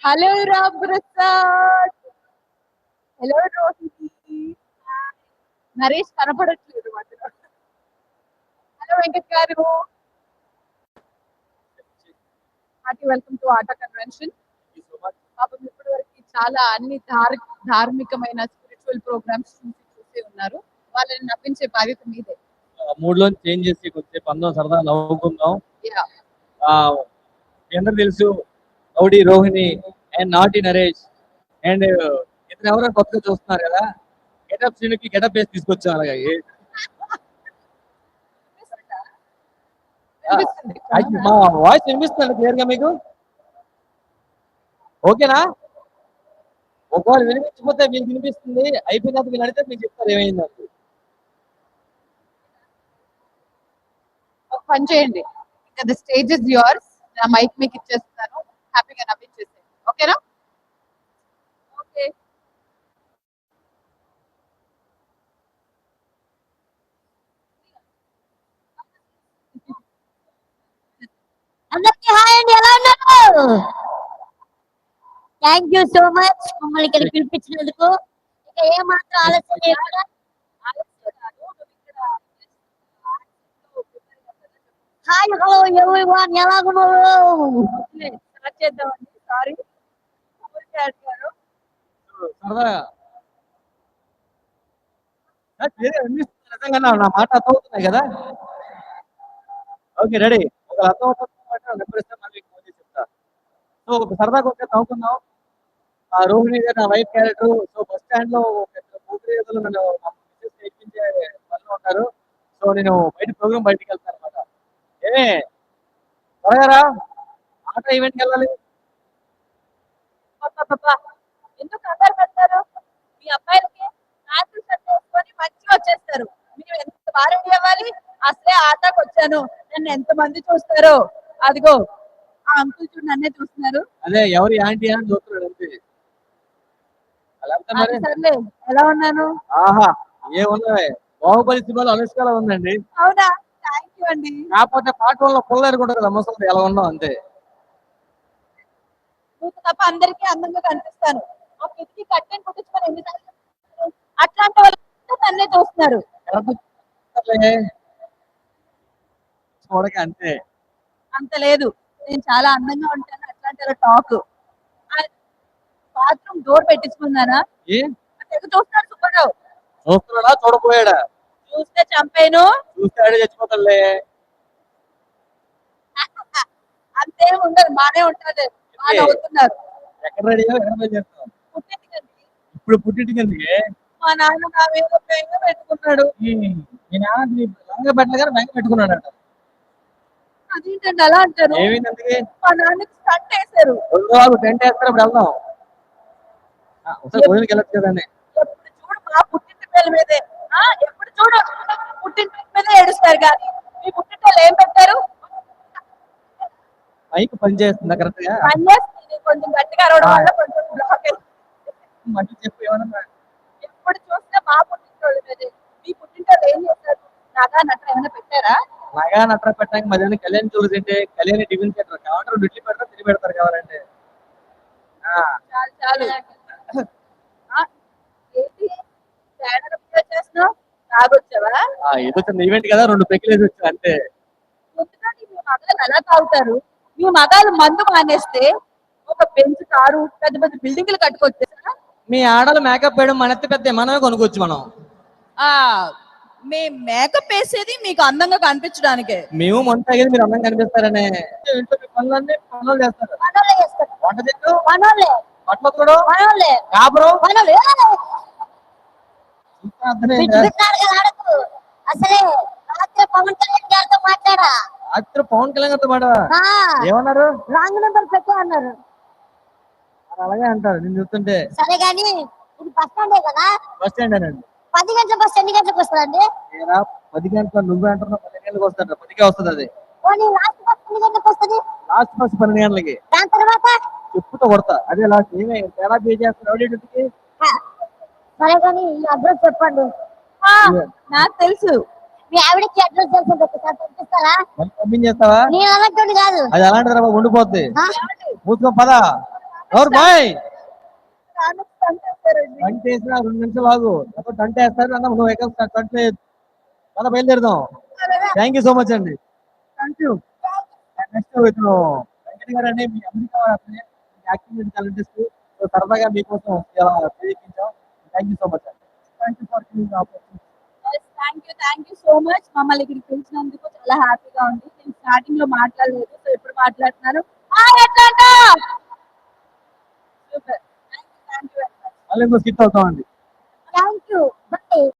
Hello Ram Prasad. Hello Rohini. Naresh కనపడట్లేదు మధ్యలో. Hello Venkat గారు. Hearty welcome to atta convention. పాపం ఇప్పటి వరకు చాలా అన్ని ధార్మికమైన స్పిరిచువల్ ప్రోగ్రామ్స్ చూసి ఉన్నారు. వాళ్ళని నవ్వించే బాధ్యత మీదే. మూడ్ లో చేంజ్ చేసి కొద్దిసేపు అందరం సరదా నవ్వుకుందాం. మీ అందరూ తెలుసు రౌడీ రోహిణి అండ్ నాటి నరేష్ అండ్ ఇతను ఎవరో కొత్తగా చూస్తున్నారు కదా, గెటప్ శ్రీనుకి గెటప్ వేసి తీసుకొచ్చాం. అలాగే మా వాయిస్ వినిపిస్తుంది క్లియర్ గా మీకు? ఓకేనా? ఒకవేళ వినిపించకపోతే మీకు వినిపిస్తుంది, అయిపోయినాక మీరు అడిగితే మీకు చెప్తారు ఏమైంది నాకు. ఒక పని చేయండి, ఇంకా ద స్టేజ్ ఇస్ యువర్స్. నా మైక్ మీకు ఇచ్చేస్తున్నాను, హ్యాపీగా నవ్వించేసేయండి. ఓకేనా? ఓకే. అందరికీ హాయ్ అండి, ఎలా ఉన్నారు? థ్యాంక్ యూ సో మచ్ మమ్మల్ని ఇక్కడ పిలిపించినందుకు. ఇక ఏ మాత్రం ఆలస్యం లేకుండా హాయ్ హలో ఎవరీవన్, ఎలా ఉన్నారు? స్టార్ట్ చేద్దామండి. సారీ గారు. సరదా నిజంగా నా మాట అర్థమవుతున్నాయి కదా? Okay ready. ఒక అర్థమవుతుంది చెప్తా. సో ఒక సరదాగా ఒకటే నవ్వుకుందాం. ఆ రోహిణి గారు నా wife character. So bus stand లో పూర్తిలు నన్ను ఎక్కించే పనిలో ఉంటారు. సో నేను బయటికి వెళ్తాను అనమాట. ఏమే త్వరగా ఆట ఈవెంట్కి వెళ్ళాలి. ఎందుకు కంగారు పెడతారు? మీ అబ్బాయిలకి ప్యాంటు షర్ట్ వేసుకొని మంచిగా వచ్చేస్తారు. మీరు ఎంత బాగా అవ్వాలి. అసలే ఆటకు వచ్చాను, నన్ను ఎంత మంది చూస్తారో. అదిగో ఆ అంకుల్ చూడు, నన్నే చూస్తున్నారు. అదే ఎవరి యాంటీ అని చూస్తున్నాడు అంతే. సర్లే, ఎలా ఉన్నాను? ఆహా ఏమున్నాయి, బాహుబలి సినిమాలో అనుష్కలా ఉందండి. అవునా? థ్యాంక్ యూ అండి. కాకపోతే పాట వల్ల పుల్లరుకుంటారు కదా, ముసలి ఎలా ఉన్నావు అంతే. నువ్వు తప్ప అందరికీ అందంగా కనిపిస్తాను. ఆ కిటికీ కట్టెని కుట్టించుకొని ఎన్నిసార్లు చెప్తున్నారు? అట్లాంటి వాళ్ళు నన్నే చూస్తున్నారు. చూడక అంతే. అంత లేదు, నేను చాలా అందంగా ఉంటాను. అట్లాంటి టాక్. Bathroom door పెట్టించుకున్నానా? చూస్తాడు సుబ్బారావు. చూస్తున్నాడా చూడపోయాడా? చూస్తే చంపేను, చూస్తాడే చచ్చిపోతాడులే. అంతేం ఉండదు, బానే ఉంటాడు. బాగా అవుతున్నారు. ఎక్కడ రెడీ ఎక్కడ చేస్తాం? ఇప్పుడు పుట్టింటికి ఎందుకే? మా నాన్న నా మీద బెంగ పెట్టుకున్నాడు. మీ నాన్న లంగా పెట్టలే కానీ బెంగ పెట్టుకున్నాడు. అదేంటండి అలా అంటారు? ఏమైంది అందుకే? మా నాన్నకి స్టంట్ వేశారు. టెంట్ వేస్తారు, ఇప్పుడు వెళ్దాం. ఒకసారి భోజనకి వెళ్ళచ్చు కదండి. ఎప్పుడు చూడు మా పుట్టింటి పేరు మీదే, ఎప్పుడు చూడు పుట్టింటి మీదే ఏడుస్తారు. కానీ మీ పుట్టింటి ఏం పెట్టారు? మైక్ పని చేస్తుందా కరెక్ట్ గా? కొంచెం గట్టిగా అరవడం వల్ల కొంచెం బ్లాక్ అయింది. మంచి చెప్పు ఏమన్నా. ఎప్పుడు చూస్తే మా పుట్టింటోళ్ళు మీదే. మీ పుట్టింటోళ్ళు ఏం చేస్తారు? నగా నట్ర ఏమైనా పెట్టారా? నగా నట్ర పెట్టడానికి మధ్యాహ్నం కళ్యాణ్ చూడు తింటే కళ్యాణ్ టిఫిన్ సెంటర్ కావాలంటే ఇడ్లీ పెడతారు, తిరిగి పెడతారు కావాలంటే. చాలు చాలు. ఏంటి చేస్తున్నావు? తాగొచ్చావా? ఏదో చిన్న ఈవెంట్ కదా, 2 పెగ్గులేసి వచ్చా అంతే. ఎందుకంటే మీ మగాళ్ళు ఎలా తాగుతారు? మీ మగాళ్ళు మందు మానేస్తే ఒక బెంచ్ కారు, పెద్ద పెద్ద బిల్డింగ్లు కట్టుకొచ్చేసా. మీ ఆడలు మేకప్ వేయడం మన ఎత్తి పెద్ద మనమే కొనుక్కోవచ్చు మనం. మేము మేకప్ వేసేది మీకు అందంగా కనిపించడానికే. మేము మంట తాగేది మీరు అందంగా కనిపిస్తారనే. ఇంట్లో పనులన్నీ పనులు చేస్తారు. వంట చెట్టు బట్టలు కూడా కాపురం అసలే రాత్రి పవన్ కళ్యాణ్ గారితో మాట్లాడా. రాత్రి పవన్ కళ్యాణ్ గారితో మాట ఏమన్నారు? రాంగ్ నెంబర్ పెట్టే అన్నారు. అలాగే అంటారు నేను చూస్తుంటే. సరే గాని ఇది బస్ స్టాండే కదా? బస్ స్టాండ్ అండి. 10 గంటల బస్ ఎన్ని గంటలకు వస్తుందండి? 10 గంటల నువ్వే అంటున్నావు, 10 గంటలకు వస్తాడు. 10కే వస్తుంది అది. లాస్ట్ బస్ ఎన్ని గంటలకు వస్తుంది? లాస్ట్ బస్ 12 గంటలకి. దాని తర్వాత చెప్పుతో కొడతా. అదే లాస్ట్. ఏమే ఎలా పే చేస్తారు? సరే కానీ ఈ అడ్రస్ చెప్పండి. నాకు తెలుసు. మీ ఆవిడకి అడ్రస్ తెలుసు, ఒకసారి పంపిస్తారా? పంపించేస్తావా? నేను అలాంటి కాదు. అది అలాంటి తర్వాత ఉండిపోద్ది. మూసుకో పద. ఎవరు బాయ్ స్టంట్ వేస్తారండి. టంట్ వేసిన 2 నిమిషాలు ఆగు అప్పుడు టంట్ వేస్తారు అన్న నువ్వు ఎక్కడ టంట్ లేదు అలా బయలుదేరుదాం థ్యాంక్ యూ సో మచ్ అండి థ్యాంక్ యూ నెక్స్ట్ ఇతను వెంకట గారు అండి మీ అమెరికా యాక్టింగ్ టాలెంట్ సరదాగా మీకోసం ఇలా ప్రయత్నించాం థ్యాంక్ యూ సో మచ్ అండి thank you for giving opportunity thank you so much. మమ్మల్ని ఇక్కడికి పిలిచినందుకు చాలా హ్యాపీగా ఉంది. నేను స్టార్టింగ్ లో మాట్లాడలేదు, సో ఇప్పుడు మాట్లాడుతున్నాను. Hi Atlanta. Super. Thank you very much. మళ్ళీ ఇంకో స్కిట్ అవుతామండి థ్యాంక్ యూ బై